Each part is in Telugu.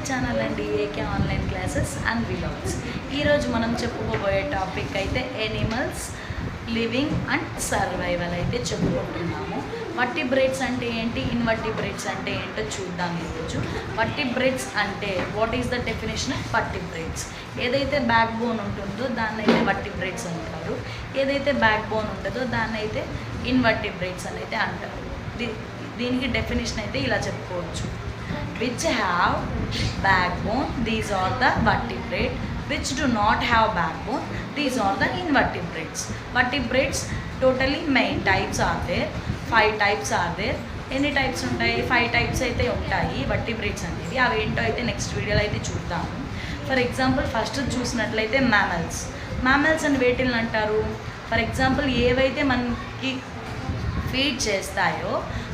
ఛానల్ అండి AK online classes and vlogs. ఈరోజు మనం చెప్పుకోబోయే టాపిక్ అయితే ఎనిమల్స్ లివింగ్ అండ్ సర్వైవల్ అయితే చెప్పుకుంటున్నాము. వర్టిబ్రేట్స్ అంటే ఏంటి, ఇన్వర్టిబ్రేట్స్ అంటే ఏంటో చూద్దాం ఈరోజు. వర్టిబ్రేట్స్ అంటే what is the definition of vertebrates? ఏదైతే బ్యాక్ బోన్ ఉంటుందో దాన్ని అయితే వర్టిబ్రేట్స్ అంటారు, ఏదైతే బ్యాక్ బోన్ ఉంటుందో దాన్ని అయితే ఇన్వర్టిబ్రేట్స్ అని అయితే అంటారు. దీనికి డెఫినేషన్ అయితే ఇలా చెప్పుకోవచ్చు. Which have backbone, these are the vertebrate. Which do not have backbone, these are the invertebrates. Vertebrates totally main types are there. 5 types are there. ఎన్ని టైప్స్ ఉంటాయి? 5 టైప్స్ అయితే ఉంటాయి వర్టిబ్రేట్స్ అనేవి. అవి ఏంటో అయితే నెక్స్ట్ వీడియోలో అయితే చూద్దాము. ఫర్ ఎగ్జాంపుల్ ఫస్ట్ చూసినట్లయితే మ్యామల్స్ అని వేటిల్ని అంటారు? ఫర్ ఎగ్జాంపుల్ ఏవైతే మనకి ఫీడ్ చేస్తాయో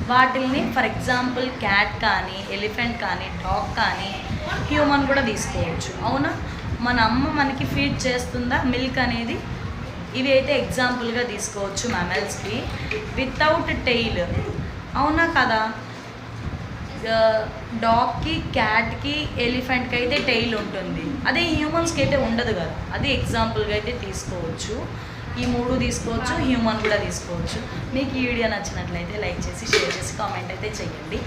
వాటిల్ని, ఫర్ ఎగ్జాంపుల్ క్యాట్ కానీ, ఎలిఫెంట్ కానీ, డాగ్ కానీ, హ్యూమన్ కూడా తీసుకోవచ్చు. అవునా? మన అమ్మ మనకి ఫీడ్ చేస్తుందా మిల్క్ అనేది? ఇవి అయితే ఎగ్జాంపుల్గా తీసుకోవచ్చు మ్యామల్స్కి. వితౌట్ టెయిల్, అవునా కదా? డాగ్కి, క్యాట్కి, ఎలిఫెంట్కి అయితే టెయిల్ ఉంటుంది, అదే హ్యూమన్స్కి అయితే ఉండదు కదా. అది ఎగ్జాంపుల్గా అయితే తీసుకోవచ్చు. ఈ 3 తీసుకోవచ్చు, హ్యూమన్ కూడా తీసుకోవచ్చు. మీకు ఈ వీడియో నచ్చినట్లయితే లైక్ చేసి, షేర్ చేసి, కామెంట్ అయితే చేయండి.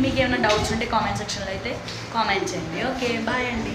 మీకు ఏమైనా డౌట్స్ ఉంటే కామెంట్ సెక్షన్లో అయితే కామెంట్ చేయండి. ఓకే, బాయ్ అండి.